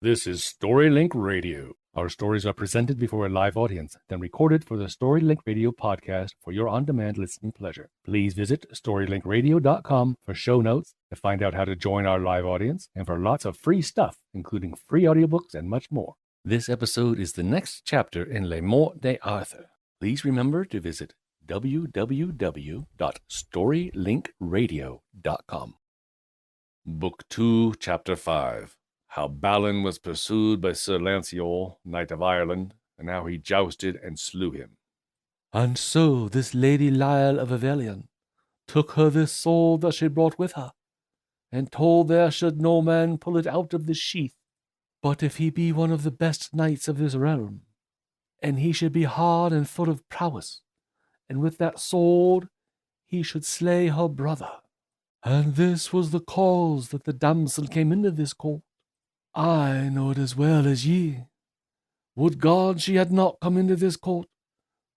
This is StoryLink Radio. Our stories are presented before a live audience, then recorded for the StoryLink Radio podcast for your on-demand listening pleasure. Please visit StoryLinkRadio.com for show notes, to find out how to join our live audience, and for lots of free stuff, including free audiobooks and much more. This episode is the next chapter in MORTE D'ARTHUR. Please remember to visit www.storylinkradio.com. Book 2, Chapter 5. How Balin was pursued by Sir Lancelot, Knight of Ireland, and how he jousted and slew him. And so this Lady Lyle of Avelion took her this sword that she brought with her, and told there should no man pull it out of the sheath, but if he be one of the best knights of this realm, and he should be hard and full of prowess, and with that sword he should slay her brother. And this was the cause that the damsel came into this court. I know it as well as ye. Would God she had not come into this court,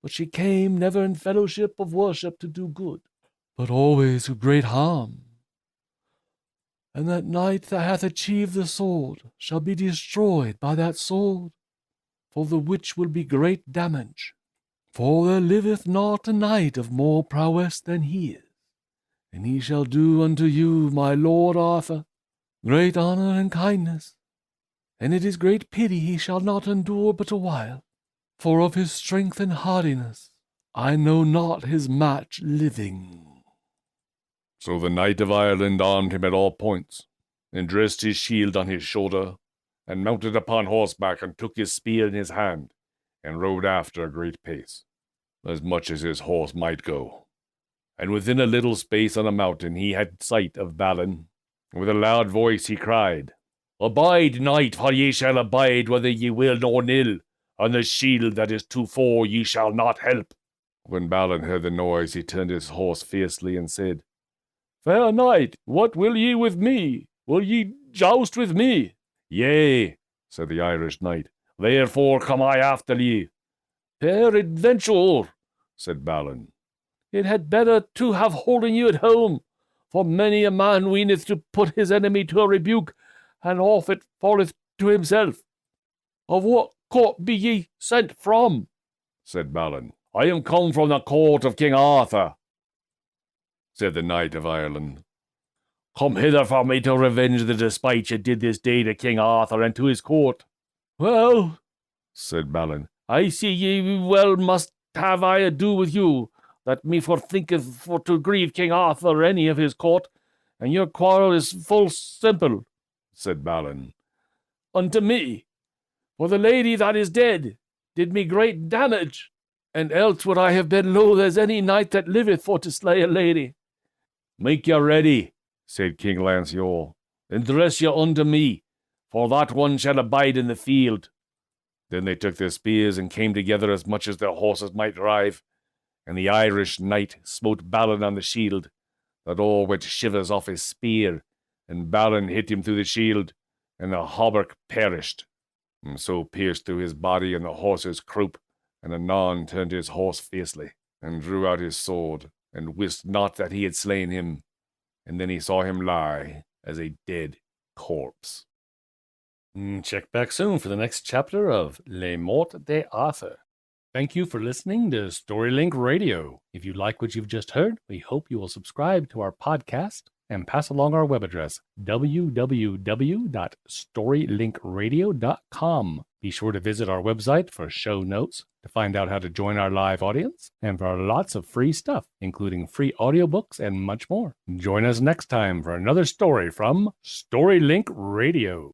but she came never in fellowship of worship to do good, but always to great harm. And that knight that hath achieved the sword shall be destroyed by that sword, for the which will be great damage. For there liveth not a knight of more prowess than he is, and he shall do unto you, my Lord Arthur, great honour and kindness. And it is great pity he shall not endure but a while, for of his strength and hardiness I know not his match living. So the Knight of Ireland armed him at all points, and dressed his shield on his shoulder, and mounted upon horseback, and took his spear in his hand, and rode after a great pace, as much as his horse might go. And within a little space on a mountain he had sight of Balin, and with a loud voice he cried, Abide, knight, for ye shall abide whether ye will nor nill, on the shield that is too fore ye shall not help. When Balin heard the noise, he turned his horse fiercely, and said, Fair knight, what will ye with me? Will ye joust with me? Yea, said the Irish knight, therefore come I after ye. Peradventure, said Balin, it had better to have holden you at home, for many a man weeneth to put his enemy to a rebuke, and off it falleth to himself. Of what court be ye sent from? Said Balin. I am come from the court of King Arthur, said the Knight of Ireland. Come hither for me to revenge the despite ye did this day to King Arthur and to his court. Well, said Balin, I see ye well must have I ado with you, that me forthinketh for to grieve King Arthur or any of his court, and your quarrel is full simple, said Balin, unto me, for the lady that is dead did me great damage, and else would I have been loath as any knight that liveth for to slay a lady. Make you ready, said King Lancelot, and dress you unto me, for that one shall abide in the field. Then they took their spears and came together as much as their horses might drive, and the Irish knight smote Balin on the shield, that all went shivers off his spear, and Balin hit him through the shield, and the hauberk perished, and so pierced through his body and the horse's croup, and anon turned his horse fiercely, and drew out his sword, and wist not that he had slain him, and then he saw him lie as a dead corpse. Check back soon for the next chapter of MORTE D'ARTHUR. Thank you for listening to StoryLink Radio. If you like what you've just heard, we hope you will subscribe to our podcast and pass along our web address, www.storylinkradio.com. Be sure to visit our website for show notes, to find out how to join our live audience, and for lots of free stuff, including free audiobooks and much more. Join us next time for another story from StoryLink Radio.